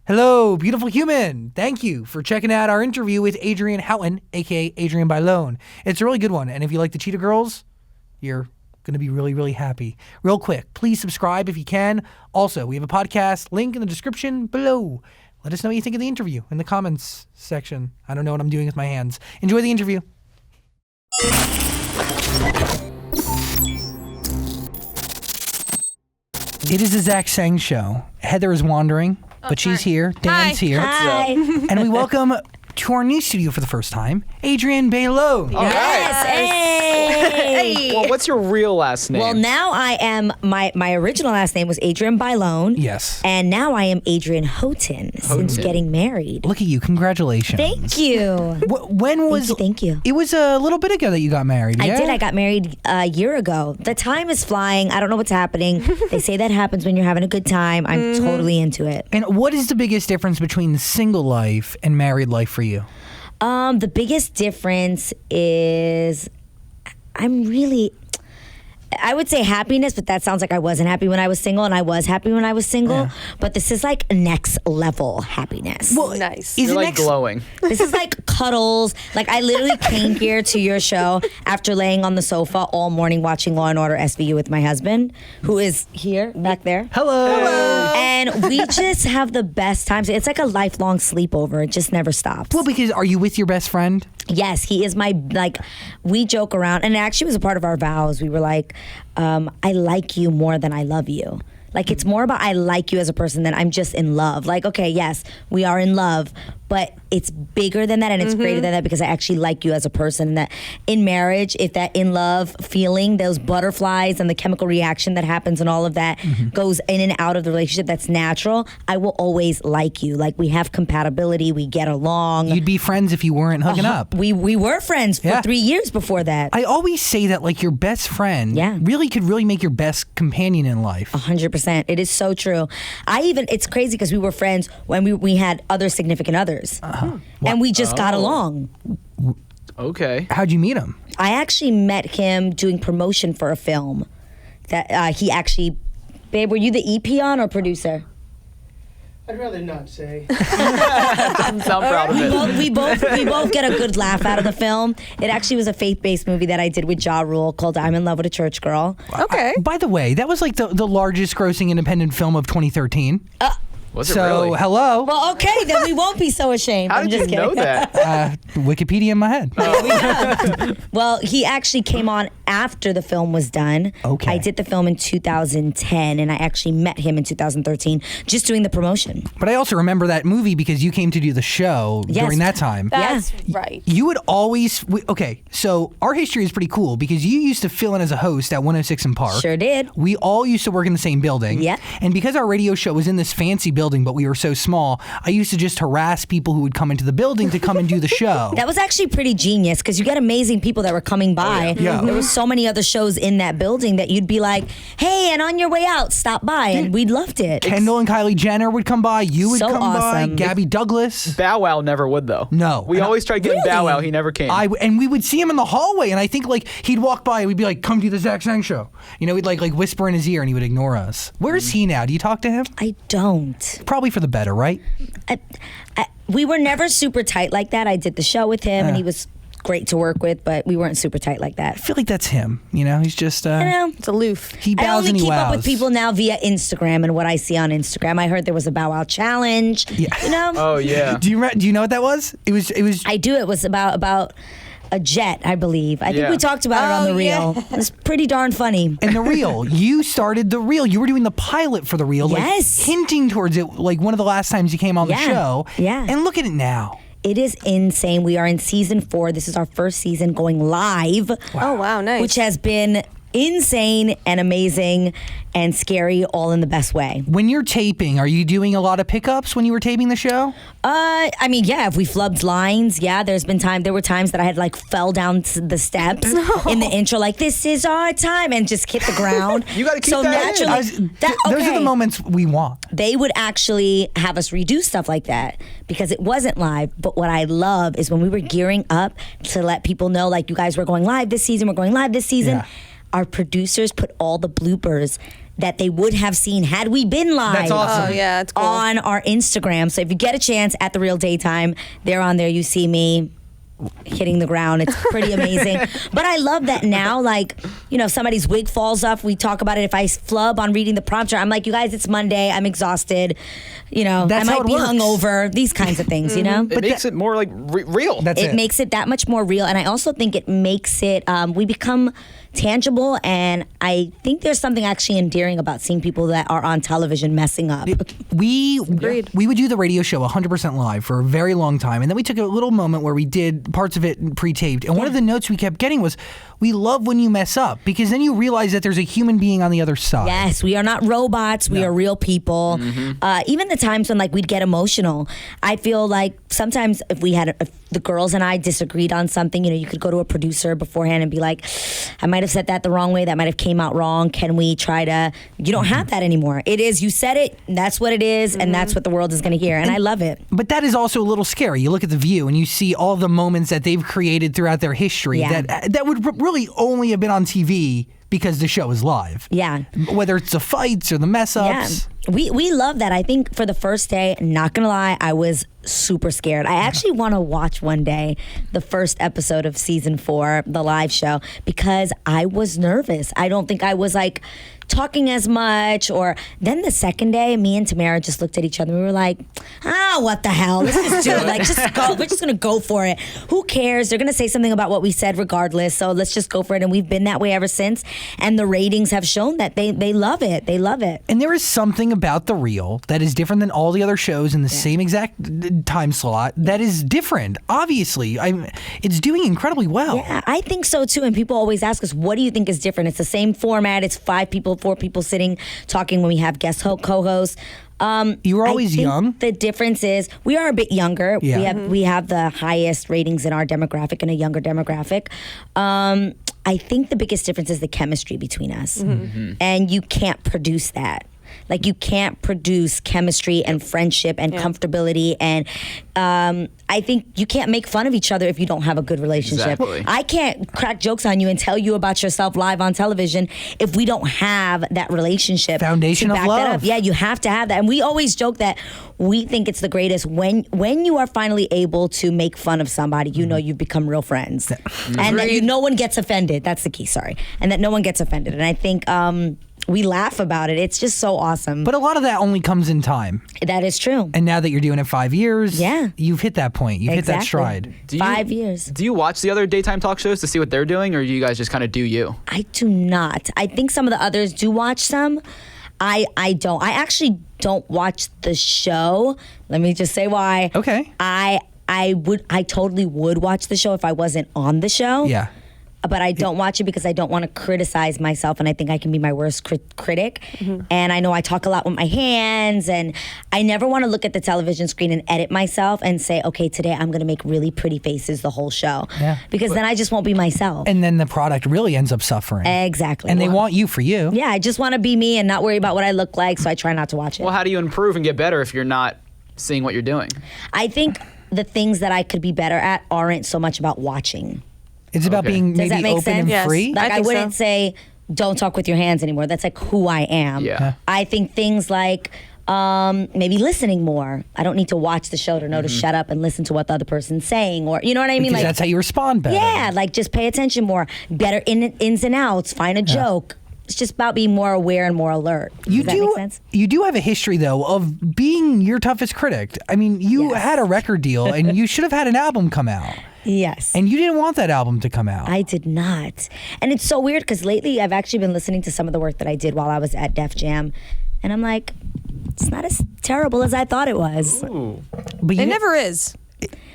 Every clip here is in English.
Hello, beautiful human. Thank you for checking out our interview with Adrienne Houghton, a.k.a. Adrienne Bailon. It's a really good one, and if you like the Cheetah Girls, you're going to be really, really happy. Real quick, please subscribe if you can. Also, we have a podcast, link in the description below. Let us know what you think of the interview in the comments section. I don't know what I'm doing with my hands. Enjoy the interview. It is the Zach Sang Show. Heather is wandering, but she's here. Dan's here. Hi. And we welcome to our new studio for the first time, Adrienne Bailon. All right. Hey. Well, what's your real last name? Well, now I am, my original last name was Adrienne Bailon. Yes. And now I am Adrienne Houghton since getting married. Look at you. Congratulations. Thank you. When was... Thank you. It was a little bit ago that you got married, yeah? I did. I got married a year ago. The time is flying. I don't know what's happening. They say that happens when you're having a good time. I'm totally into it. And what is the biggest difference between the single life and married life for you? The biggest difference is I would say happiness, but that sounds like I wasn't happy when I was single, and I was happy when I was single. Yeah. But this is like next level happiness. Well, Nice. Is You're it like glowing. This is like cuddles. Like I literally came here to your show after laying on the sofa all morning watching Law & Order SVU with my husband, who is here, back there. Hello. And we just have the best times. It's like a lifelong sleepover. It just never stops. Well, because are you with your best friend? Yes, he is my, we joke around, and it actually was a part of our vows. We were like, I like you more than I love you. Like, it's more about I like you as a person than I'm just in love. Like, okay, yes, we are in love, but it's bigger than that and it's greater than that because I actually like you as a person. And that in marriage, if that in love feeling, those butterflies and the chemical reaction that happens and all of that goes in and out of the relationship, that's natural, I will always like you. Like, we have compatibility, we get along. You'd be friends if you weren't hooking up. We were friends for 3 years before that. I always say that, like, your best friend really could really make your best companion in life. 100%. It is so true. It's crazy because we were friends when we had other significant others. And we just got along. Okay. How'd you meet him? I actually met him doing promotion for a film that he actually, babe, were you the EP on or producer? I'd rather not say. Doesn't sound proud of it. We both get a good laugh out of the film. It actually was a faith-based movie that I did with Ja Rule called I'm in Love with a Church Girl. Okay. By the way, that was like the largest grossing independent film of 2013. Was it So, really? hello. Well, okay, then we won't be so ashamed. How I'm did just you kidding. know that? Wikipedia in my head. Well, he actually came on after the film was done. Okay. I did the film in 2010, and I actually met him in 2013, just doing the promotion. But I also remember that movie because you came to do the show during that time. That's right. You would always... Okay, so our history is pretty cool because you used to fill in as a host at 106 in Park. Sure did. We all used to work in the same building. Yep. And because our radio show was in this fancy building, but we were so small, I used to just harass people who would come into the building to come and do the show. That was actually pretty genius because you get amazing people that were coming by. Yeah. There were so many other shows in that building that you'd be like, hey, and on your way out, stop by. And we loved it. Kendall and Kylie Jenner would come by. You would So come by. awesome. Gabby Douglas. Bow Wow never would, though. No. We And always tried getting Bow Really? Wow. He never came. And we would see him in the hallway, and I think like he'd walk by, and we'd be like, "Come to the Zach Sang Show." You know, we'd like whisper in his ear, and he would ignore us. Where is he now? Do you talk to him? I don't. Probably for the better, right? We were never super tight like that. I did the show with him, and he was great to work with, but we weren't super tight like that. I feel like that's him. You know, he's just You know, It's aloof. he I bows only and he keep wows. up with people now via Instagram and what I see on Instagram. I heard there was a Bow Wow challenge. Yeah. You know? Oh, yeah. Do you know what that was? It was. I do. It was about a jet, I believe. I think Yeah. we talked about it on the yeah. reel. It was pretty darn funny. And the reel, you started the reel. You were doing the pilot for the reel, Yes. like hinting towards it, like one of the last times you came on the Yeah. show. Yeah. And look at it now. It is insane. We are in season 4. This is our first season going live, Oh, wow, nice. which has been insane and amazing and scary all in the best way. When you're taping, are you doing a lot of pickups when you were taping the show? I mean, yeah, if we flubbed lines, yeah, there were times that I had like fell down the steps in the intro, like this is our time, and just hit the ground. You gotta keep so that in. naturally, Those are the moments we want. They would actually have us redo stuff like that because it wasn't live. But what I love is when we were gearing up to let people know, like, you guys were going live this season, we're going live this season. Yeah. Our producers put all the bloopers that they would have seen had we been live. That's awesome. Oh, yeah, it's cool. On our Instagram. So if you get a chance at The Real Daytime, they're on there. You see me hitting the ground. It's pretty amazing. But I love that now, like, if somebody's wig falls off, we talk about it. If I flub on reading the prompter, I'm like, you guys, it's Monday. I'm exhausted. That's I how might it be works. hungover. These kinds of things, It makes it more like real. That's it it. makes it that much more real, and I also think it makes it we become tangible, and I think there's something actually endearing about seeing people that are on television messing up. We Agreed. would do the radio show 100% live for a very long time, and then we took a little moment where we did parts of it pre-taped. And one of the notes we kept getting was, "We love when you mess up," because then you realize that there's a human being on the other side. Yes, we are not robots. We are real people. Even the times when like we'd get emotional, I feel like sometimes if the girls and I disagreed on something, you could go to a producer beforehand and be like, I might have said that the wrong way. That might have came out wrong. Can we try to? You don't have that anymore. It is, you said it. That's what it is, and that's what the world is going to hear. And I love it. But that is also a little scary. You look at The View and you see all the moments that they've created throughout their history Yeah. that would really only have been on TV because the show is live. Yeah. Whether it's the fights or the mess ups. Yeah. We love that. I think for the first day, not gonna lie, I was super scared. I actually want to watch one day the first episode of season 4, the live show, because I was nervous. I don't think I was like talking as much. Or then the second day, me and Tamara just looked at each other and we were like, what the hell? Let's just do it. Like, just go. We're just gonna go for it. Who cares? They're gonna say something about what we said regardless. So let's just go for it. And we've been that way ever since. And the ratings have shown that they love it. They love it. And there is something about The Real that is different than all the other shows in the same exact time slot that is different. Obviously, it's doing incredibly well. Yeah, I think so too. And people always ask us, what do you think is different? It's the same format. It's 5 people, 4 people sitting talking when we have guest co-hosts. You were always I think young. The difference is we are a bit younger. Yeah. We have the highest ratings in our demographic and a younger demographic. I think the biggest difference is the chemistry between us. And you can't produce that. Like, you can't produce chemistry and friendship and comfortability. And I think you can't make fun of each other if you don't have a good relationship. Exactly. I can't crack jokes on you and tell you about yourself live on television if we don't have that relationship. Foundation to of back that love. up. Yeah, you have to have that. And we always joke that we think it's the greatest when you are finally able to make fun of somebody, you know you've become real friends. And that no one gets offended. That's the key, sorry. And that no one gets offended. And I think we laugh about it. It's just so awesome. But a lot of that only comes in time. That is true. And now that you're doing it 5 years, Yeah. you've hit that point. You've hit that Exactly. stride. 5 years. Do you watch the other daytime talk shows to see what they're doing, or do you guys just kind of do you? I do not. I think some of the others do watch some. I don't. I actually don't watch the show. Let me just say why. Okay. I totally would watch the show if I wasn't on the show. Yeah. But I don't watch it because I don't want to criticize myself, and I think I can be my worst critic. And I know I talk a lot with my hands, and I never want to look at the television screen and edit myself and say, okay, today I'm going to make really pretty faces the whole show. Yeah. Because then I just won't be myself. And then the product really ends up suffering. Exactly. And they want you for you. Yeah, I just want to be me and not worry about what I look like, so I try not to watch it. Well, how do you improve and get better if you're not seeing what you're doing? I think the things that I could be better at aren't so much about watching. It's about Okay. being Does maybe that make open sense? and Yes. free. Like, I think wouldn't so. say, don't talk with your hands anymore. That's like who I am. Yeah. I think things like maybe listening more. I don't need to watch the show to know to shut up and listen to what the other person's saying, or you know what I mean? Because that's how you respond better. Yeah, like just pay attention more, better ins and outs, find a joke. It's just about being more aware and more alert. You Does that make sense? You do have a history, though, of being your toughest critic. I mean, you Yes. had a record deal, and you should have had an album come out. Yes. And you didn't want that album to come out. I did not. And it's so weird because lately I've actually been listening to some of the work that I did while I was at Def Jam. And I'm like, it's not as terrible as I thought it was. But you It never is.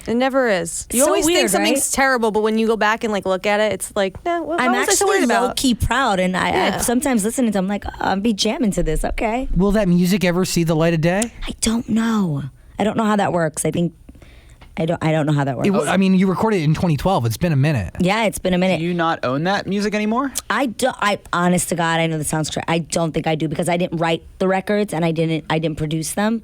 It never is. You So always weird, think something's right? terrible, but when you go back and like look at it, it's like, nah, what I'm was I so worried actually about? low key proud, and I Yeah. sometimes listening to them, I'm like, I'll be jamming to this. Okay. Will that music ever see the light of day? I don't know. I don't know how that works. I think I don't know how that works. I mean, you recorded it in 2012. It's been a minute. Yeah, it's been a minute. Do you not own that music anymore? I honest to God, I know this sounds crazy. I don't think I do because I didn't write the records and I didn't produce them.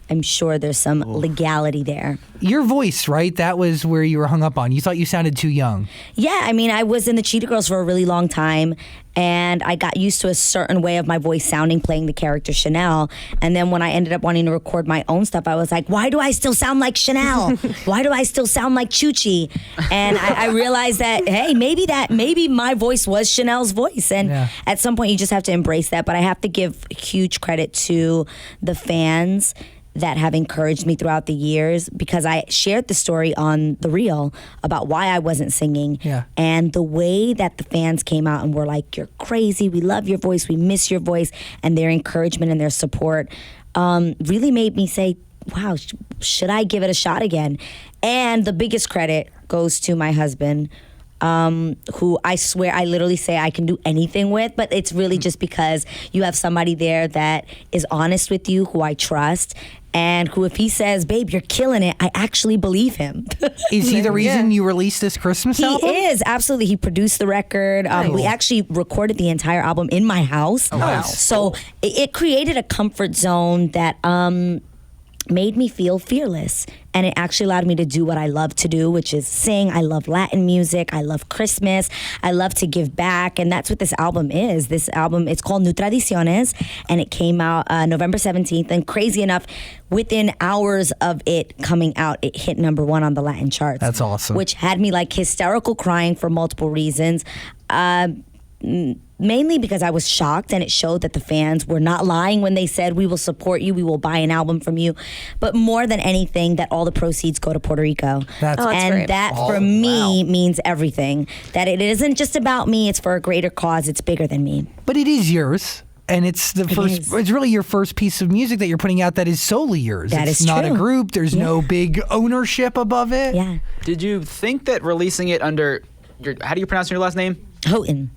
I'm sure there's some legality there. Your voice, right? That was where you were hung up on. You thought you sounded too young. Yeah, I mean, I was in the Cheetah Girls for a really long time, and I got used to a certain way of my voice sounding playing the character Chanel. And then when I ended up wanting to record my own stuff, I was like, why do I still sound like Chanel? Why do I still sound like Chuchi? And I realized that, hey, maybe my voice was Chanel's voice. And at some point, you just have to embrace that. But I have to give huge credit to the fans that have encouraged me throughout the years, because I shared the story on The Real about why I wasn't singing. Yeah. And the way that the fans came out and were like, you're crazy, we love your voice, we miss your voice, and their encouragement and their support really made me say, wow, should I give it a shot again? And the biggest credit goes to my husband, who I swear I literally say I can do anything with, but it's really just because you have somebody there that is honest with you, who I trust, and who, if he says, babe, you're killing it, I actually believe him. Is he the reason you released this Christmas album? He is, absolutely. He produced the record. We actually recorded the entire album in my house. Oh, wow. So it created a comfort zone that made me feel fearless. And it actually allowed me to do what I love to do, which is sing. I love Latin music. I love Christmas. I love to give back. And that's what this album is. This album, it's called New Tradiciones, and it came out November 17th. And crazy enough, within hours of it coming out, it hit #1 on the Latin charts. That's awesome. Which had me like hysterical crying for multiple reasons. Mainly because I was shocked, and it showed that the fans were not lying when they said, we will support you, we will buy an album from you. But more than anything, that all the proceeds go to Puerto Rico. That's and great. that for me means everything. That it isn't just about me, it's for a greater cause, it's bigger than me. But it is yours. And it's it's really your first piece of music that you're putting out that is solely yours. That it's is not true. a group. There's no big ownership above it. Yeah. Did you think that releasing it under how do you pronounce your last name? Houghton.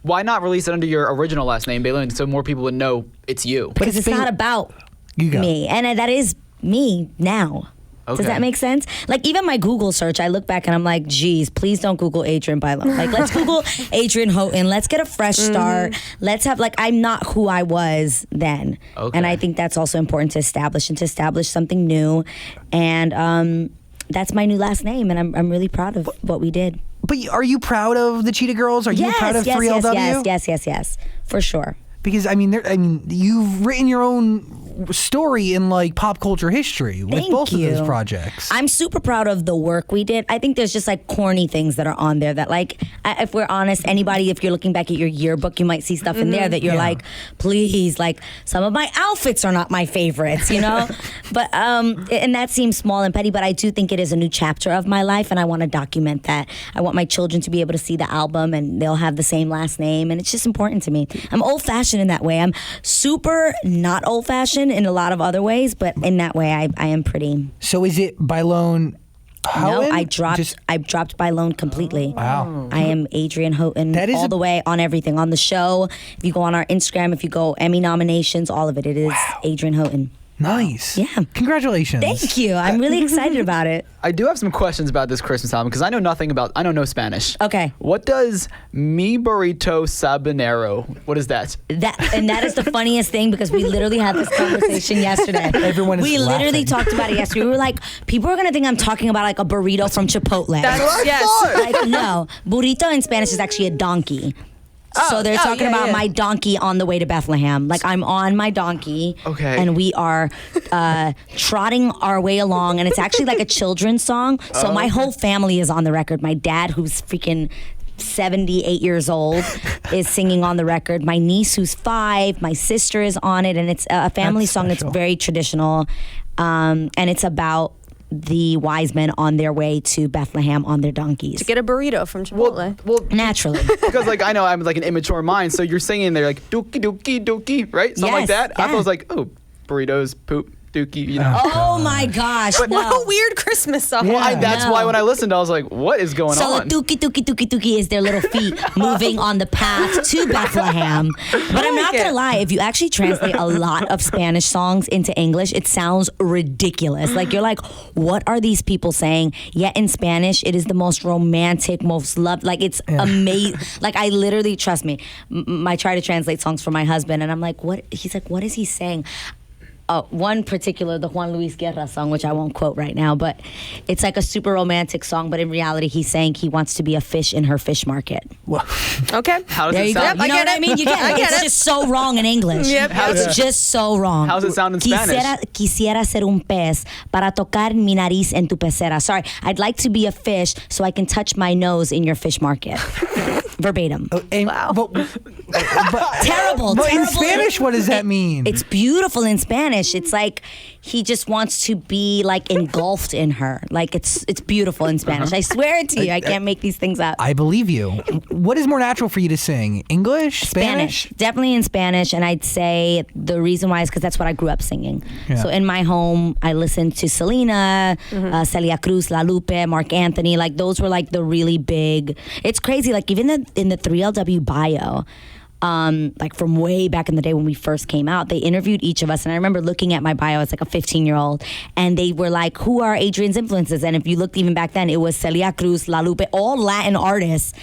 Why not release it under your original last name, Bailon, so more people would know it's you? Because it's not about You go. me. And that is me now. Okay. Does that make sense? Like, even my Google search, I look back and I'm like, geez, please don't Google Adrienne Bailon. Like, let's Google Adrienne Houghton. Let's get a fresh start. Let's have, like, I'm not who I was then. Okay. And I think that's also important to establish, and to establish something new. And that's my new last name, and I'm really proud of what we did. But are you proud of the Cheetah Girls? Are you proud of 3LW? Yes, for sure. Because I mean, you've written your own story in like pop culture history with Thank both you. of those projects. I'm super proud of the work we did. I think there's just like corny things that are on there that, like, if we're honest, anybody, if you're looking back at your yearbook, you might see stuff in there that you're like, please, like, some of my outfits are not my favorites, you know? But, and that seems small and petty, but I do think it is a new chapter of my life, and I want to document that. I want my children to be able to see the album, and they'll have the same last name, and it's just important to me. I'm old-fashioned in that way. I'm super not old-fashioned in a lot of other ways, but in that way, I am pretty. So is it Bailon-Houghton? No, I dropped Bailon completely. Wow. I am Adrienne Houghton That is all a- the way, on everything, on the show. If you go on our Instagram, if you go Emmy nominations, all of it, it is Adrienne Houghton. Nice. Yeah. Congratulations. Thank you. I'm really excited about it. I do have some questions about this Christmas album because I know no Spanish. Okay. What does mi burrito sabanero? What is that? That is the funniest thing, because we literally had this conversation yesterday. Everyone is We literally laughing. talked about it yesterday. We were like, people are gonna think I'm talking about like a burrito from Chipotle. Yes. Like, no, burrito in Spanish is actually a donkey. So they're talking about my donkey on the way to Bethlehem. Like, I'm on my donkey, Okay. and we are trotting our way along, and it's actually like a children's song. So my whole family is on the record. My dad, who's freaking 78 years old, is singing on the record. My niece, who's 5, my sister is on it, and it's a family That's song special. that's very traditional, and it's about the wise men on their way to Bethlehem on their donkeys. Get a burrito from Chipotle. Well, Naturally. because like I know I'm like an immature mind, so you're singing there like dookie dookie dookie, right? Something like Yes, that. I yeah. was like, oh, burritos, poop, dookie, you know. Oh my gosh. But no. What a weird Christmas song. Yeah. That's No. why when I listened, I was like, what is going So on? the dookie dookie dookie dookie is their little feet moving on the path to Bethlehem. But I'm not gonna lie, if you actually translate a lot of Spanish songs into English, it sounds ridiculous. Like, you're like, what are these people saying? Yet in Spanish, it is the most romantic, most loved. Like, it's amazing. Like, I literally, trust me, I try to translate songs for my husband, and I'm like, what? He's like, what is he saying? one particular, the Juan Luis Guerra song, which I won't quote right now, but it's like a super romantic song, but in reality, he's saying he wants to be a fish in her fish market. Okay. How does There it you go. sound? You know what I mean? You get it. I get It's it. just so wrong in English. Yep. It's just so wrong. How does it sound in Spanish? Quisiera ser un pez para tocar mi nariz en tu pecera. Sorry, I'd like to be a fish so I can touch my nose in your fish market. Verbatim. Wow. Terrible. But in terrible. Spanish, what does that mean? It's beautiful in Spanish. It's like he just wants to be like engulfed in her. Like it's beautiful in Spanish. I swear it to you. I can't make these things up. I believe you. What is more natural for you to sing? English? Spanish? Definitely in Spanish. And I'd say the reason why is because that's what I grew up singing. Yeah. So in my home, I listened to Selena, Celia Cruz, La Lupe, Mark Anthony. Like those were like the really big. It's crazy. Like even in the 3LW bio, like from way back in the day when we first came out, they interviewed each of us. And I remember looking at my bio as like a 15-year-old, and they were like, who are Adrienne's influences? And if you looked even back then, it was Celia Cruz, La Lupe, all Latin artists.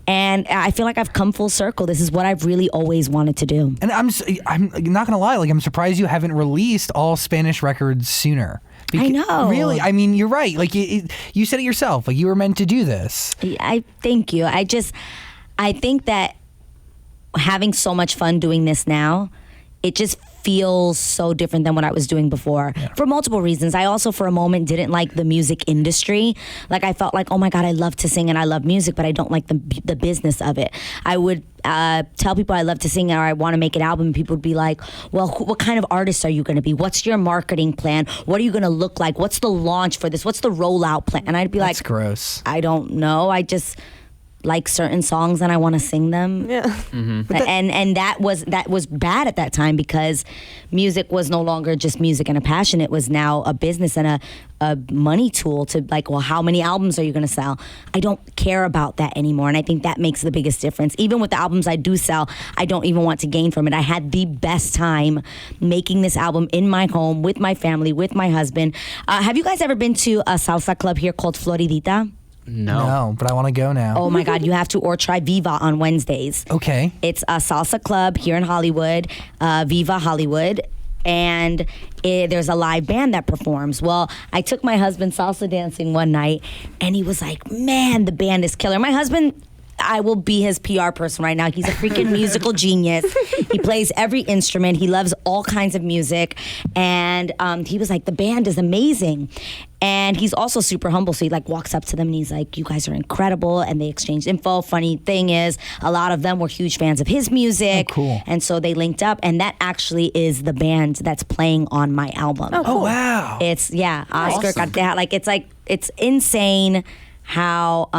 And I feel like I've come full circle. This is what I've really always wanted to do. And I'm not gonna lie, like I'm surprised you haven't released all Spanish records sooner. I know. Really, I mean, you're right. Like you said it yourself. Like you were meant to do this. I thank you. I think that having so much fun doing this now, it just feels so different than what I was doing before for multiple reasons. I also for a moment didn't like the music industry. Like I felt like, oh my God, I love to sing and I love music, but I don't like the business of it. I would tell people I love to sing or I want to make an album, and people would be like, well, what kind of artist are you going to be? What's your marketing plan? What are you going to look like? What's the launch for this? What's the rollout plan? And I'd be That's like, gross. I don't know. I just like certain songs and I want to sing them. Yeah. And that was bad at that time because music was no longer just music and a passion. It was now a business and a money tool to like, well, how many albums are you going to sell? I don't care about that anymore. And I think that makes the biggest difference. Even with the albums I do sell, I don't even want to gain from it. I had the best time making this album in my home with my family, with my husband. Have you guys ever been to a salsa club here called Floridita? No, but I want to go now. Oh my God, you have to, or try Viva on Wednesdays. Okay. It's a salsa club here in Hollywood, Viva Hollywood, and there's a live band that performs. Well, I took my husband salsa dancing one night, and he was like, man, the band is killer. My husband, I will be his PR person right now. He's a freaking musical genius. He plays every instrument. He loves all kinds of music. And he was like, the band is amazing. And he's also super humble. So he like walks up to them and he's like, you guys are incredible. And they exchanged info. Funny thing is, a lot of them were huge fans of his music. Oh, cool. And so they linked up. And that actually is the band that's playing on my album. Oh, wow. It's, Oscar Awesome. Cortez. It's insane how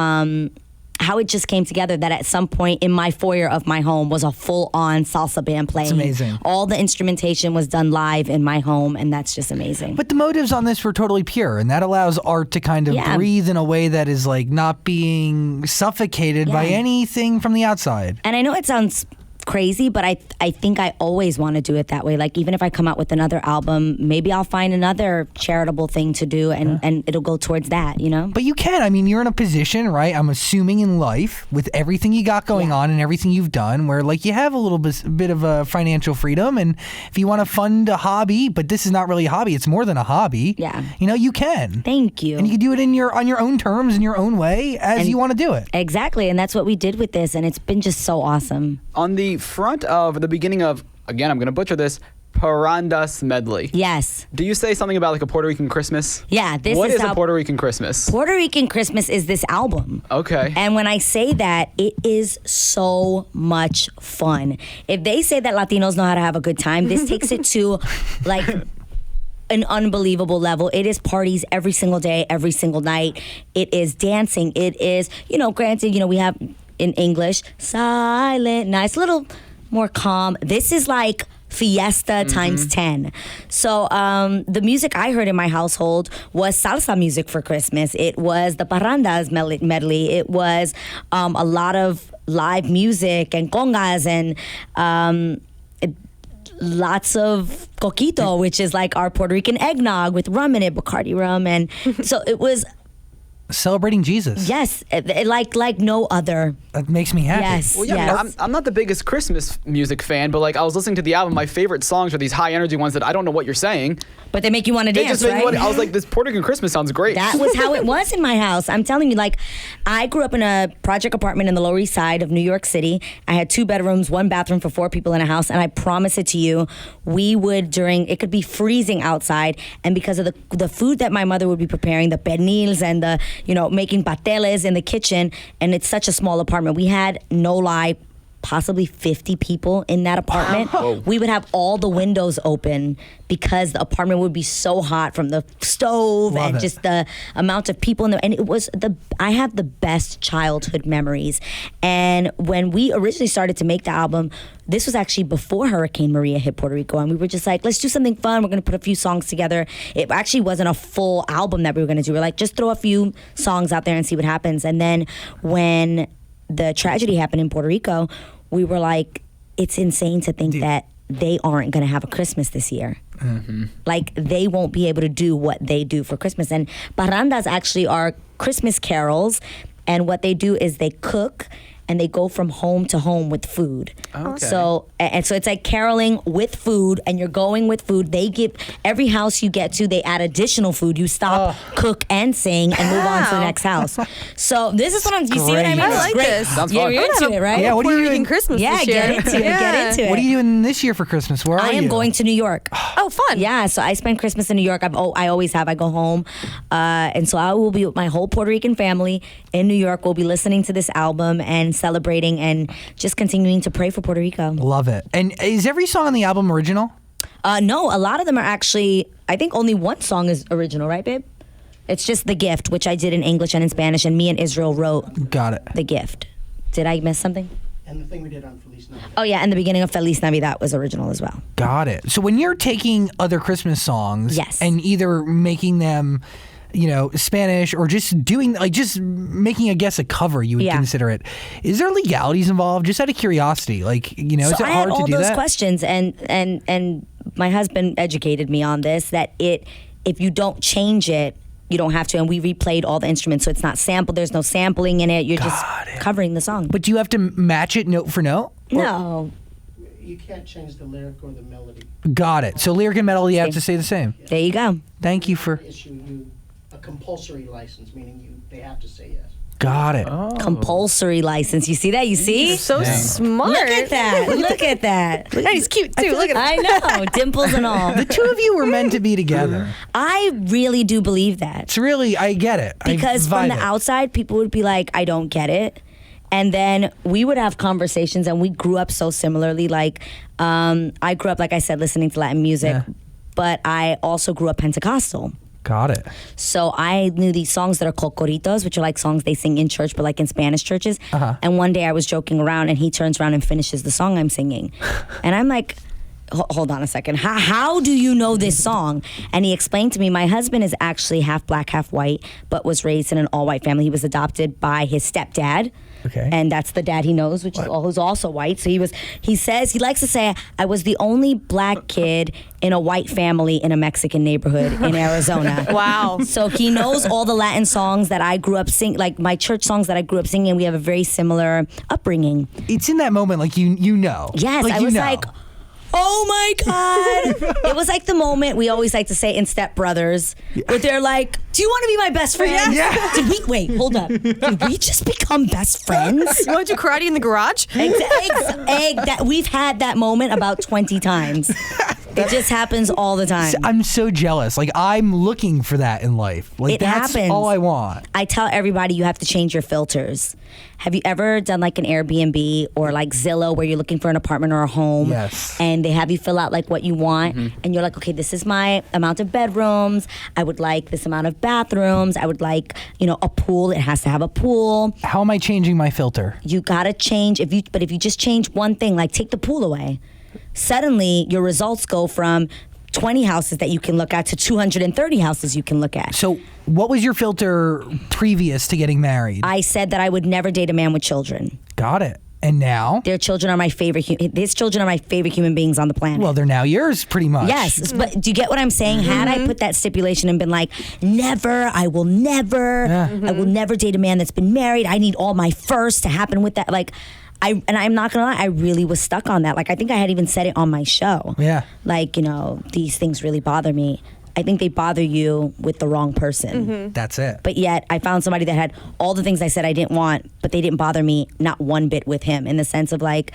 it just came together that at some point in my foyer of my home was a full-on salsa band playing. It's amazing. All the instrumentation was done live in my home, and that's just amazing. But the motives on this were totally pure, and that allows art to kind of breathe in a way that is like not being suffocated by anything from the outside. And I know it sounds crazy, but I think I always want to do it that way. Like even if I come out with another album, maybe I'll find another charitable thing to do and it'll go towards that, you know? But you can. I mean, you're in a position, right? I'm assuming in life with everything you got going on and everything you've done where like you have a little bit of a financial freedom, and if you want to fund a hobby, but this is not really a hobby, it's more than a hobby. Yeah. You know, you can. Thank you. And you can do it on your own terms, in your own way, as you want to do it. Exactly, and that's what we did with this, and it's been just so awesome. On the front of the beginning of, again, I'm going to butcher this, Parandas Medley. Yes. Do you say something about like a Puerto Rican Christmas? Yeah, What is how a Puerto Rican Christmas? Puerto Rican Christmas is this album. Okay. And when I say that, it is so much fun. If they say that Latinos know how to have a good time, this takes it to like an unbelievable level. It is parties every single day, every single night. It is dancing. It is, granted, we have in English, silent, nice, little more calm. This is like fiesta times 10. So the music I heard in my household was salsa music for Christmas. It was the Parandas medley. It was a lot of live music and congas and lots of coquito, which is like our Puerto Rican eggnog with rum in it, Bacardi rum. And so it was Celebrating Jesus. Yes, like no other That makes me happy. Yes. Well, yeah, yes. I mean, I'm not the biggest Christmas music fan, but like I was listening to the album. My favorite songs are these high energy ones that I don't know what you're saying. But they make you want to They dance, just make me right? want. I was like, this Puerto Rican Christmas sounds great. That was how it was in my house. I'm telling you, like, I grew up in a project apartment in the Lower East Side of New York City. I had 2 bedrooms, 1 bathroom for 4 people in a house, and I promise it to you, we would it could be freezing outside, and because of the food that my mother would be preparing, the pernils and the, making pateles in the kitchen, and it's such a small apartment. We had, no lie, possibly 50 people in that apartment. We would have all the windows open because the apartment would be so hot from the stove Love and it. just the amount of people in there. And it was I have the best childhood memories. And when we originally started to make the album, this was actually before Hurricane Maria hit Puerto Rico, and we were just like, let's do something fun. We're gonna put a few songs together. It actually wasn't a full album that we were gonna do. We're like, just throw a few songs out there and see what happens. And then when the tragedy happened in Puerto Rico, we were like, it's insane to think that they aren't going to have a Christmas this year. Mm-hmm. Like, they won't be able to do what they do for Christmas. And parrandas actually are Christmas carols, and what they do is they cook and they go from home to home with food. Okay. So it's like caroling with food, and you're going with food. They give, every house you get to, they add additional food. You stop, cook, and sing, and move on to the Wow. next house. So this is what I'm, you see what I mean? great. I It's like great. this. Sounds Yeah, fun. you're into it, right? Yeah, what are Puerto you Rican doing? Christmas Yeah, this year. get into it. Yeah. Get into it. What are you doing this year for Christmas? Where are I you? am going to New York. Oh, fun. Yeah, so I spend Christmas in New York. I always have. I go home, and so I will be with my whole Puerto Rican family in New York. We'll be listening to this album and celebrating and just continuing to pray for Puerto Rico. Love it. And is every song on the album original? No, a lot of them are actually. I think only one song is original, right, babe? It's just The Gift, which I did in English and in Spanish, and me and Israel wrote Got it. The Gift. Did I miss something? And the thing we did on Feliz Navidad. Oh yeah, and the beginning of Feliz Navidad was original as well. Got it. So when you're taking other Christmas songs Yes. and either making them, Spanish or just doing, like, just making, I guess, a cover, you would Yeah. consider it. Is there legalities involved? Just out of curiosity, like, is So it I had hard all to do those that? questions, and my husband educated me on this, that if you don't change it, you don't have to, and we replayed all the instruments, so it's not sampled. There's no sampling in it. You're just covering the song. But do you have to match it note for note? No, You can't change the lyric or the melody. Got it. So lyric and melody have to stay the same. there you go. Thank you for. Issue you a compulsory license, meaning they have to say yes. Got it. Compulsory license. You see that? You see? So Dang. smart. Look at that. Look at that. And he's cute too. Look at I know. Dimples and all. The two of you were meant to be together. I really do believe that. It's really, I get it. Because I from vibe the it. outside, people would be like, I don't get it. And then we would have conversations, and we grew up so similarly. Like, I grew up, like I said, listening to Latin music, Yeah. but I also grew up Pentecostal. Got it. So I knew these songs that are called corritos, which are like songs they sing in church, but like in Spanish churches. And one day I was joking around, and he turns around and finishes the song I'm singing. And I'm like, hold on a second. How do you know this song? And he explained to me, my husband is actually half black, half white, but was raised in an all-white family. He was adopted by his stepdad. Okay. And that's the dad he knows, which is who's also white. So he likes to say, I was the only black kid in a white family in a Mexican neighborhood in Arizona. Wow. So he knows all the Latin songs that I grew up singing, like my church songs that I grew up singing. We have a very similar upbringing. It's in that moment, like, you know. Yes, like, I was like, oh my God. It was like the moment we always like to say in Step Brothers, where they're like, do you want to be my best friend? Yeah. Wait, hold on. Did we just become best friends? You want to do karate in the garage? We've had that moment about 20 times. It just happens all the time. I'm so jealous. Like, I'm looking for that in life. Like, It that's happens. all I want. I tell everybody you have to change your filters. Have you ever done like an Airbnb or like Zillow where you're looking for an apartment or a home? Yes. And they have you fill out like what you want, and you're like, okay, this is my amount of bedrooms. I would like this amount of bathrooms. I would like, a pool. It has to have a pool. How am I changing my filter? You gotta change. If you just change one thing, like take the pool away, suddenly your results go from 20 houses that you can look at to 230 houses you can look at. So, what was your filter previous to getting married? I said that I would never date a man with children. Got it. And now? Their children are my favorite. His children are my favorite human beings on the planet. Well, they're now yours, pretty much. Yes, but do you get what I'm saying? Had I put that stipulation and been like, never, I will never, I will never date a man that's been married. I need all my first to happen with that. Like, I'm not gonna lie, I really was stuck on that. Like, I think I had even said it on my show. Yeah. Like, these things really bother me. I think they bother you with the wrong person. That's it. But yet, I found somebody that had all the things I said I didn't want, but they didn't bother me not one bit with him, in the sense of like,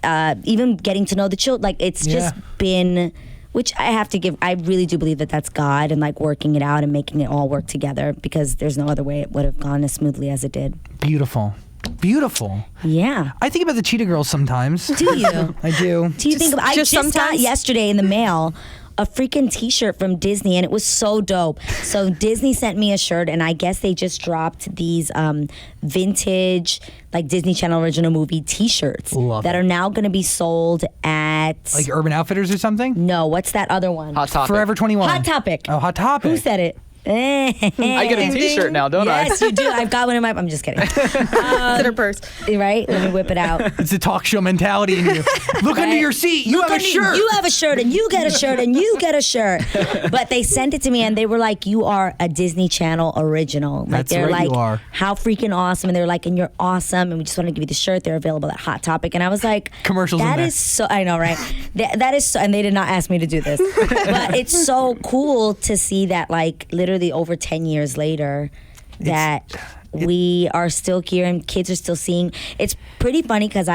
even getting to know the children. Like, it's just been, which I have to give, I really do believe that that's God, and like working it out and making it all work together, because there's no other way it would have gone as smoothly as it did. Beautiful. Beautiful. Yeah. I think about the Cheetah Girls sometimes. Do you? I do. Do you think I just got sometimes? yesterday in the mail a freaking t-shirt from Disney, and it was so dope. So Disney sent me a shirt, and I guess they just dropped these vintage, like Disney Channel original movie t-shirts that are now going to be sold at Like Urban Outfitters or something? no, what's that other one? Hot Topic. Forever 21. Hot Topic. Oh, Hot Topic. Who said it? I get a T-shirt now, don't Yes, you do. I've got one in my. I'm just kidding. It's in her purse. Right? Let me whip it out. It's a talk show mentality in you. Look under your seat. You have a shirt. You have a shirt, and you get a shirt, and you get a shirt. But they sent it to me, and they were like, "You are a Disney Channel original." Like, That's they're right, like, you are. "How freaking awesome!" And they're like, "And you're awesome." And we just want to give you the shirt. They're available at Hot Topic. And I was like, Commercials in That there. is so. I know, right? That is so. And they did not ask me to do this, but it's so cool to see that, like, literally over 10 years later, that we are still here and kids are still seeing. It's pretty funny because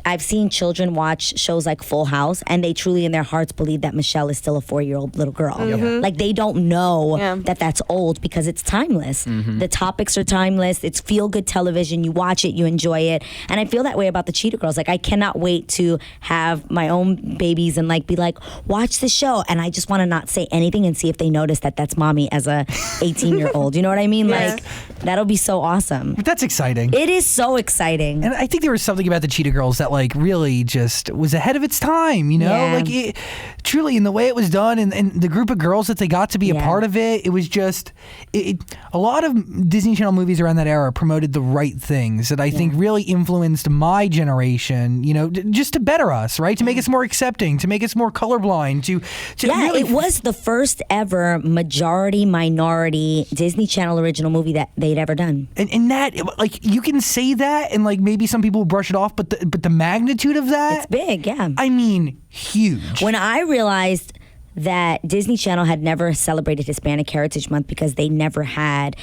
I've seen children watch shows like Full House, and they truly in their hearts believe that Michelle is still a 4-year-old little girl. Like, they don't know that that's old, because it's timeless. The topics are timeless. It's feel-good television. You watch it, you enjoy it. And I feel that way about the Cheetah Girls. Like, I cannot wait to have my own babies and like be like, watch the show. And I just want to not say anything and see if they notice that that's mommy as a 18-year-old. You know what I mean? Yeah. Like, that'll be so awesome. That's exciting. It is so exciting. And I think there was something about the Cheetah Girls that like really just was ahead of its time, Yeah. Like, it, truly, in the way it was done, and the group of girls that they got to be a part of it, it was just a lot of Disney Channel movies around that era promoted the right things that I think really influenced my generation, just to better us, right? To make us more accepting, to make us more colorblind, to really it was the first ever majority minority Disney Channel original movie that they'd ever done. and that, like, you can say that and like maybe some people brush it off, but the magnitude of that, It's big, yeah. I mean, huge. When I realized that Disney Channel had never celebrated Hispanic Heritage Month because they never had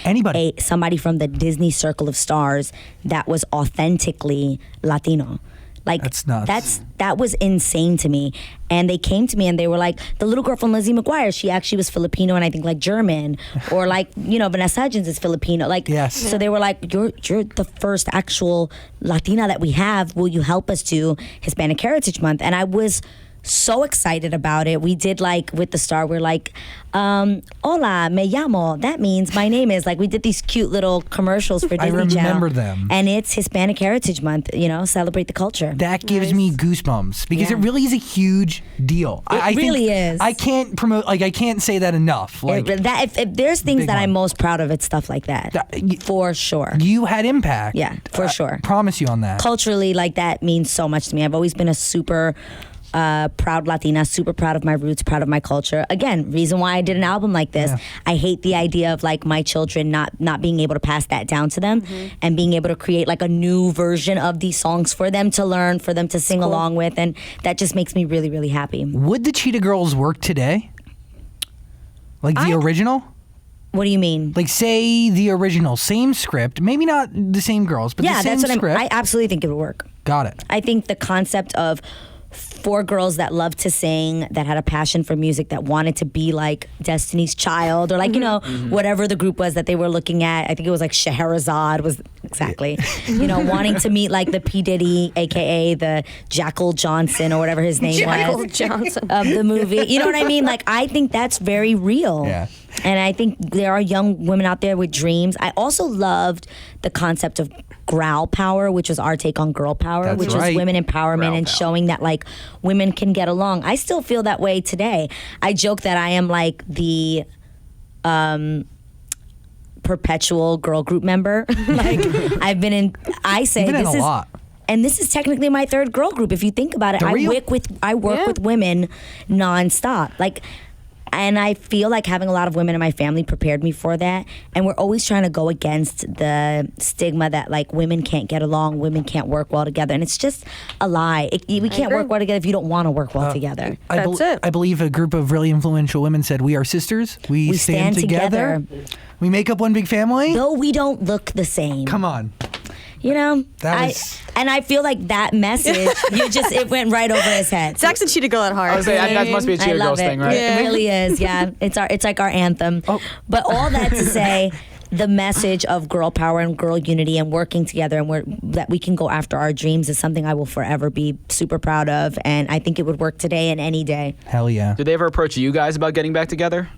somebody from the Disney Circle of Stars that was authentically Latino. Like, That's nuts. That was insane to me. And they came to me and they were like, the little girl from Lizzie McGuire, she actually was Filipino and I think like German, or like, Vanessa Hudgens is Filipino. Like, Yes. So they were like, you're the first actual Latina that we have. Will you help us do Hispanic Heritage Month? And I was so excited about it. We did, like, with the star, we're like, hola, me llamo. That means my name is. Like, we did these cute little commercials for Disney Channel. I remember them. And it's Hispanic Heritage Month, celebrate the culture. That gives me goosebumps because it really is a huge deal. I really think is. I can't promote, like, I can't say that enough. Like, if there's things big that I'm one. most proud of, it's stuff like that. For sure. You had impact. Yeah, for sure. Promise you on that. Culturally, like, that means so much to me. I've always been a super proud Latina, super proud of my roots, proud of my culture. Again, reason why I did an album like this. Yeah. I hate the idea of like my children not being able to pass that down to them, and being able to create like a new version of these songs for them to learn, for them to sing along with, and that just makes me really, really happy. Would the Cheetah Girls work today? Like the original? What do you mean? Like, say the original, same script, maybe not the same girls, but the same that's what script. I absolutely think it would work. Got it. I think the concept of 4 girls that loved to sing, that had a passion for music, that wanted to be like Destiny's Child, or like, whatever the group was that they were looking at. I think it was like Scheherazade was exactly, wanting to meet like the P. Diddy, AKA the Jackal Johnson, or whatever his name Jackal was. Johnson. Of the movie. You know what I mean? Like, I think that's very real. Yeah. And I think there are young women out there with dreams. I also loved the concept of growl power, which was our take on girl power, That's which right. was women empowerment Growl and power. showing that like women can get along. I still feel that way today. I joke that I am like the perpetual girl group member. Like, I've been in. I say You've been in this a is. lot. and this is technically my third girl group. If you think about it, I work with women nonstop. Like, and I feel like having a lot of women in my family prepared me for that. And we're always trying to go against the stigma that like women can't get along, women can't work well together. And it's just a lie. We can't work well together if you don't want to work well together. That's it. I believe a group of really influential women said, "We are sisters. We stand together. We make up one big family." Though we don't look the same. Come on. You know, And I feel like that message, it went right over his head. Zach's a cheetah girl at heart. I was saying, that must be a I Cheetah love Girls it. thing, right? It really is. Yeah, it's like our anthem. But all that to say, the message of girl power and girl unity and working together and that we can go after our dreams is something I will forever be super proud of, and I think it would work today and any day. Hell yeah. Did they ever approach you guys about getting back together?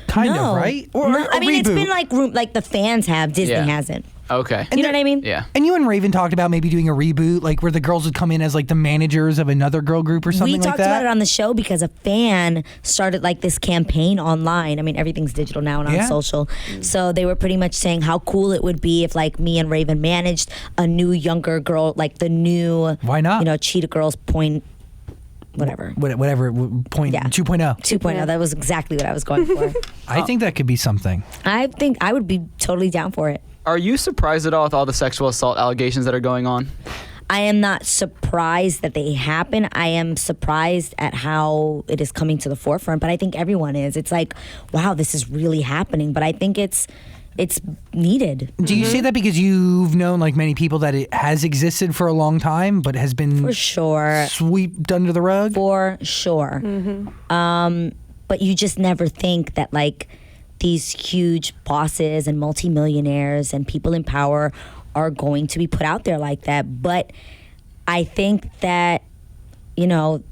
Kind of, right? Or No, a I mean, it's reboot. been like the fans have, Disney Yeah. hasn't. Okay. You know what I mean? Yeah. And you and Raven talked about maybe doing a reboot, like where the girls would come in as like the managers of another girl group or something We like talked that. about it on the show because a fan started like this campaign online. I mean, everything's digital now and on social. So they were pretty much saying how cool it would be if like me and Raven managed a new younger girl, like the new, Why not? You know, Cheetah Girls whatever. Whatever, point Yeah. 2.0. 2.0. That was exactly what I was going for. I think that could be something. I think I would be totally down for it. Are you surprised at all with all the sexual assault allegations that are going on? I am not surprised that they happen. I am surprised at how it is coming to the forefront, but I think everyone is. It's like, wow, this is really happening, but I think it's needed. Do you say that because you've known like many people that it has existed for a long time, but has been For sure. swept under the rug? For sure. But you just never think that like these huge bosses and multimillionaires and people in power are going to be put out there like that. But I think that, you know,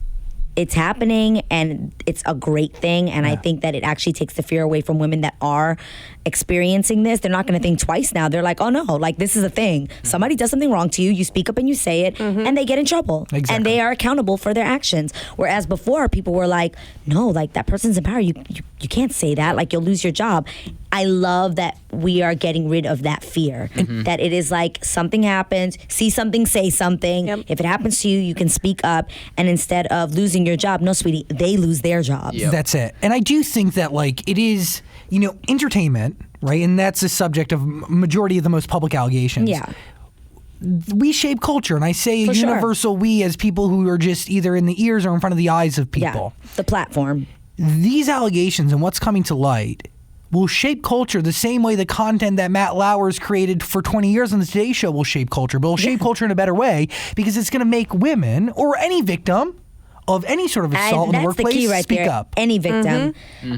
it's happening and it's a great thing. And I think that it actually takes the fear away from women that are experiencing this. They're not going to think twice now. They're like, oh no, like this is a thing. Somebody does something wrong to you, you speak up and you say it, and they get in trouble. Exactly. And they are accountable for their actions. Whereas before, people were like, no, like that person's in power. You can't say that. Like you'll lose your job. I love that we are getting rid of that fear. That it is like something happens, see something, say something. Yep. If it happens to you, you can speak up. And instead of losing your job, no, sweetie, they lose their jobs. Yep. That's it. And I do think that like it is, you know, entertainment, right? And that's the subject of majority of the most public allegations. Yeah. We shape culture, and I say For sure. universal we as people who are just either in the ears or in front of the eyes of people. Yeah. The platform. These allegations and what's coming to light will shape culture the same way the content that Matt Lauer's created for 20 years on the Today Show will shape culture, but it'll shape culture in a better way because it's going to make women or any victim of any sort of assault in the That's workplace the key right speak there. up. Any victim,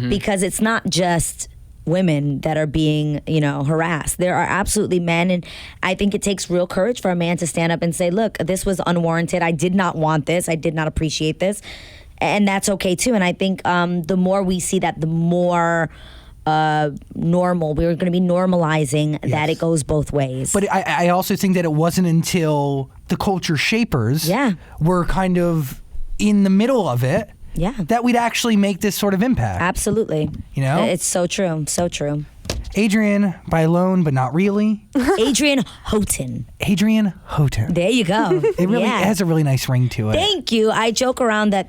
because it's not just women that are being, you know, harassed. There are absolutely men, and I think it takes real courage for a man to stand up and say, look, this was unwarranted. I did not want this. I did not appreciate this. And that's okay too. And I think the more we see that, the more normal. We're going to be normalizing that it goes both ways. But I also think that it wasn't until the culture shapers were kind of in the middle of it that we'd actually make this sort of impact. Absolutely. You know? It's so true. So true. Adrienne Bailon, but not really. Adrienne Houghton. Adrienne Houghton. There you go. It really it has a really nice ring to it. Thank you. I joke around that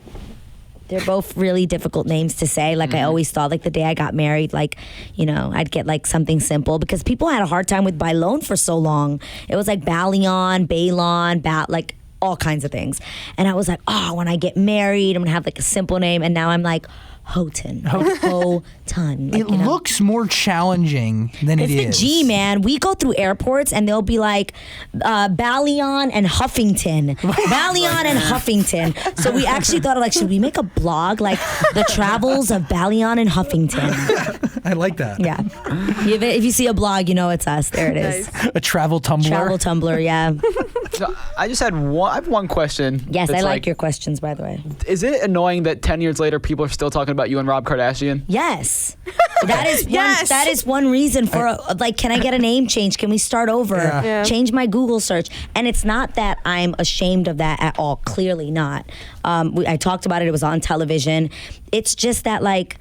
they're both really difficult names to say. Like I always thought, like the day I got married, like, you know, I'd get like something simple because people had a hard time with Bailon for so long. It was like Bailon, like all kinds of things. And I was like, oh, when I get married, I'm gonna have like a simple name. And now I'm like, Houghton. Houghton. Like, It looks more challenging than it is. It's the G, man. We go through airports and they'll be like Bailon and Huffington. Bailon and Huffington. So we actually thought of like, should we make a blog like the travels of Bailon and Huffington? I like that. Yeah. If you see a blog, you know it's us. There it is. A travel Tumblr. Travel Tumblr, yeah. So I just had I have one question. Yes, I that's like your questions, by the way. Is it annoying that 10 years later people are still talking about you and Rob Kardashian? Yes. That is one reason for like, can I get a name change? Can we start over? Yeah. Change my Google search. And it's not that I'm ashamed of that at all. Clearly not. I talked about it. It was on television. It's just that like,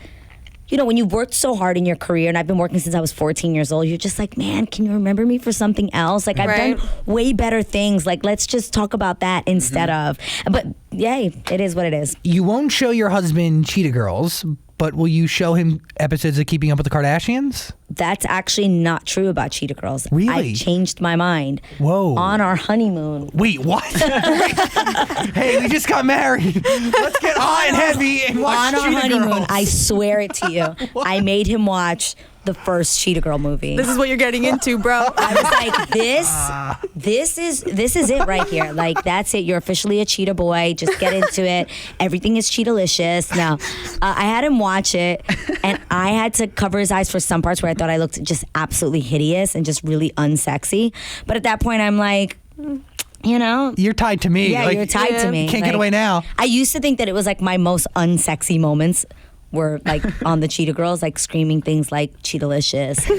when you've worked so hard in your career, and I've been working since I was 14 years old, you're just like, man, can you remember me for something else? Like, I've Right. done way better things. Like, let's just talk about that instead of. But yay, it is what it is. You won't show your husband Cheetah Girls, but will you show him episodes of Keeping Up with the Kardashians? That's actually not true about Cheetah Girls. Really? I changed my mind. Whoa. On our honeymoon. Wait, what? Hey, we just got married. Let's get hot and heavy and watch On our Cheetah honeymoon, Girls. I swear it to you. I made him watch the first Cheetah Girl movie. This is what you're getting into, bro. I was like, this is it right here. Like, that's it. You're officially a cheetah boy. Just get into it. Everything is cheetah-licious. No, I had him watch it, and I had to cover his eyes for some parts where I thought I looked just absolutely hideous and just really unsexy. But at that point, I'm like, You're tied to me. yeah, Like, you're tied to me. Can't get Like, away now. I used to think that it was like my most unsexy moments were like on the Cheetah Girls, like screaming things like Cheetah-licious.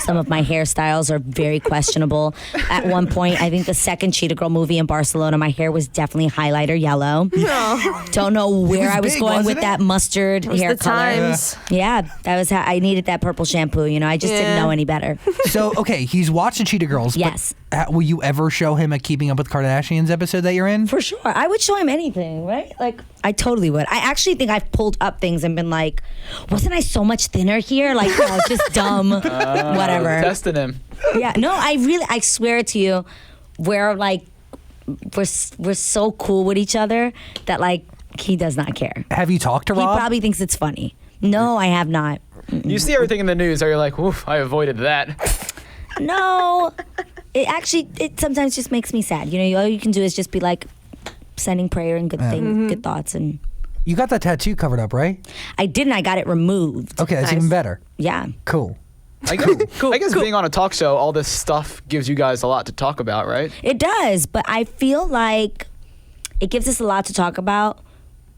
Some of my hairstyles are very questionable. At one point, I think the second Cheetah Girl movie in Barcelona, my hair was definitely highlighter yellow. Don't know where was I was big, going with wasn't it? that mustard hair the color. times. Yeah, that was how I needed that purple shampoo. I just didn't Yeah. know any better. So, okay, he's watched the Cheetah Girls. Yes. But will you ever show him a Keeping Up with the Kardashians episode that you're in? For sure. I would show him anything, right? Like, I totally would. I actually think I've pulled up things and been like, wasn't I so much thinner here? Like, just dumb, whatever. Testing him. Yeah, no, I swear to you, we're like, we're so cool with each other that like, he does not care. Have you talked to He Rob? probably thinks it's funny. No, I have not. You see everything in the news, or you're like, "Oof, I avoided that." No, it sometimes just makes me sad. All you can do is just be like, sending prayer and good thoughts. And You got that tattoo covered up, right? I didn't. I got it removed. Okay, that's Nice. even better. Yeah. Cool. I guess being on a talk show, all this stuff gives you guys a lot to talk about, right? It does, but I feel like it gives us a lot to talk about,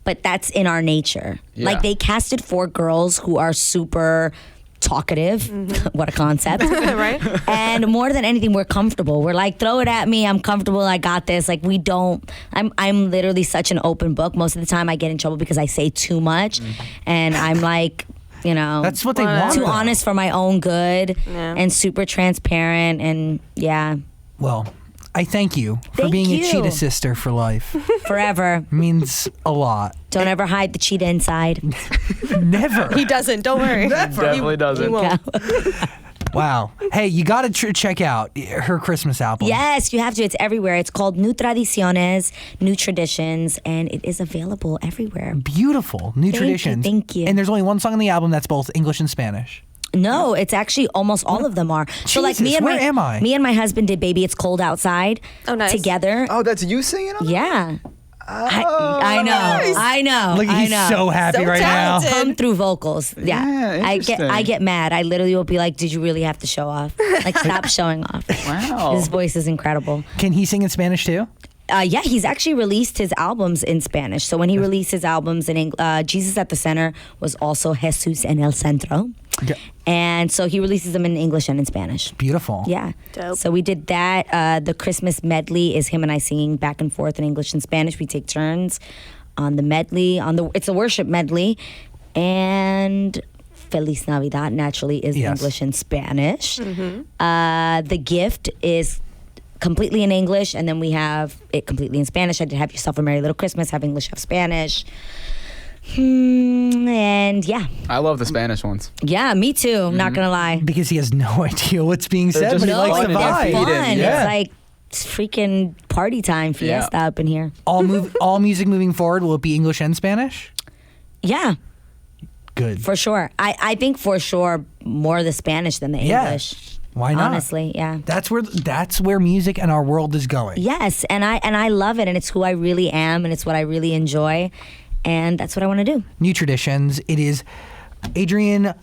but that's in our nature. Yeah. Like, they casted 4 girls who are super talkative. What a concept. Right? And more than anything, we're comfortable. We're like, throw it at me. I'm comfortable. I got this. Like, we don't. I'm literally such an open book. Most of the time, I get in trouble because I say too much, and I'm like, That's what they want. too though. honest for my own good, Yeah. and super transparent, and yeah, Well, I thank you for Thank being you. a cheetah sister for life. forever. Means a lot. Don't ever hide the cheetah inside. Never. He doesn't. Don't worry. Definitely doesn't. He won't. Wow. Hey, you got to check out her Christmas album. Yes, you have to. It's everywhere. It's called New Tradiciones, New Traditions, and it is available everywhere. Beautiful. New you, traditions. thank you. And there's only one song on the album that's both English and Spanish. No, it's actually almost all of them are. So like Jesus, where am I? me and my husband did "Baby It's Cold Outside" Oh, nice. together. Oh, that's you singing on? Yeah. I know. nice. I know. Look, I he's know. so happy So right talented. now. Come through vocals. Yeah. Yeah, I interesting. get mad. I literally will be like, "Did you really have to show off? Like, stop showing off." Wow. His voice is incredible. Can he sing in Spanish too? Yeah, he's actually released his albums in Spanish. So when he released his albums in Jesus at the Center was also Jesus en el Centro. Yeah. And so he releases them in English and in Spanish. Beautiful. Yeah. Dope. So we did that. The Christmas medley is him and I singing back and forth in English and Spanish. We take turns on the medley. It's a worship medley. And Feliz Navidad naturally is Yes. English and Spanish. The Gift is completely in English, and then we have it completely in Spanish. I did Have Yourself a Merry Little Christmas, have English, have Spanish. And yeah. I love the Spanish ones. Yeah, me too. Not gonna lie. Because he has no idea what's being said, just but he No, likes the and they're vibe. They're feed in, fun. yeah. It's like it's freaking party time, fiesta up in here. All music moving forward, will it be English and Spanish? Yeah, Good. for sure. I think for sure more the Spanish than the Yeah. English. Why not? Honestly, yeah. That's where music and our world is going. Yes, and I love it, and it's who I really am, and it's what I really enjoy, and that's what I want to do. New traditions. It is Adrienne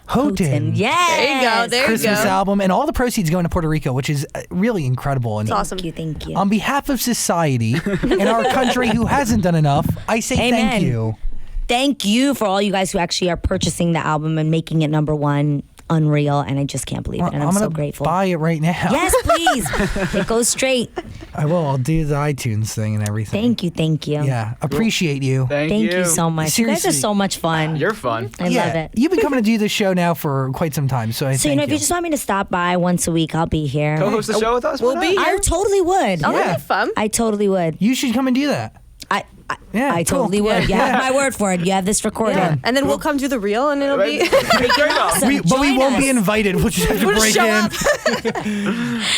Houghton. Yes. There you go. There Christmas you go. album, and all the proceeds going to Puerto Rico, which is really incredible. And awesome. Thank you. on behalf of society and our country who hasn't done enough, I say thank Amen. you. Thank you for all you guys who actually are purchasing the album and making it #1. Unreal, and I just can't believe it, and I'm gonna so grateful. buy it right now. Yes, please. It goes straight. I will. I'll do the iTunes thing and everything. Thank you. Yeah, appreciate you. Thank Thank you so much. You guys Seriously. are so much fun. You're fun. I love it. You've been coming to do this show now for quite some time, so I So, thank if you just want me to stop by once a week, I'll be here. Co-host the show with us. We'll Why be not? here. I totally would. Oh, Yeah. that'd be fun. I totally would. You should come and do that. Yeah, I cool. totally would. You have my word for it. You have this recorded. Yeah. And then we'll come do the reel, and it'll be. Awesome. But we Join won't us. be invited. We'll just have to We'll break show in. up.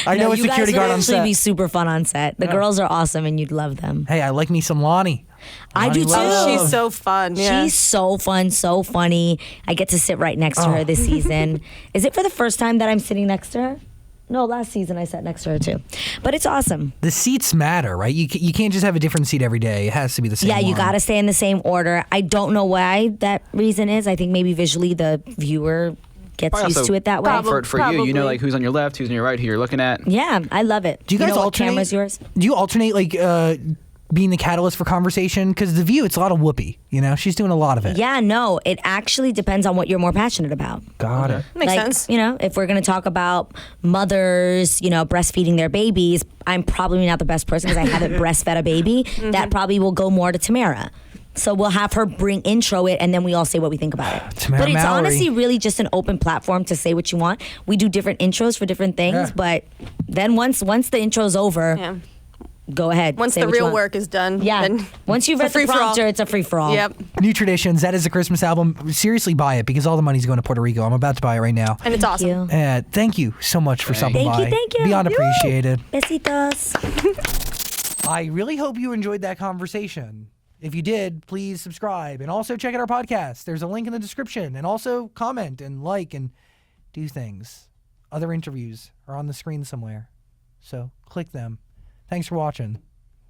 I know a you security guys guard would on actually set. be super fun on set. The girls are awesome, and you'd love them. Hey, I like me some Lonnie. I do Lonnie too. Love. She's so fun. Yeah. She's so fun, so funny. I get to sit right next to her this season. Is it for the first time that I'm sitting next to her? No, last season I sat next to her too. But it's awesome. The seats matter, right? You can't just have a different seat every day. It has to be the same Yeah, you one. got to stay in the same order. I don't know why that reason is. I think maybe visually the viewer gets Probably used also to it that way. Comfort for you. You know, Probably. like who's on your left, who's on your right, who you're looking at. Yeah, I love it. Do you guys know what alternate? camera's yours? Do you alternate, like, being the catalyst for conversation? Because The View, it's a lot of Whoopi. You know, she's doing a lot of it. Yeah, no, it actually depends on what you're more passionate about. Got it. Makes like, sense. You know, if we're going to talk about mothers, breastfeeding their babies, I'm probably not the best person because I haven't breastfed a baby. That probably will go more to Tamara. So we'll have her intro it, and then we all say what we think about it. Tamara But it's Mallory. honestly really just an open platform to say what you want. We do different intros for different things, Yeah. but then once the intro's over, Yeah. go ahead. Once say the what you real want. work is done. Yeah. Then Once you've it's a read the free-for-all. prompter, it's a free for all. Yep. New Traditions, that is a Christmas album. Seriously, buy it because all the money's going to Puerto Rico. I'm about to buy it right now. And it's awesome. You. Thank you so much for stopping Thank by. you, thank you. Beyond appreciated. Besitos. I really hope you enjoyed that conversation. If you did, please subscribe and also check out our podcast. There's a link in the description, and also comment and like and do things. Other interviews are on the screen somewhere, so click them. Thanks for watching.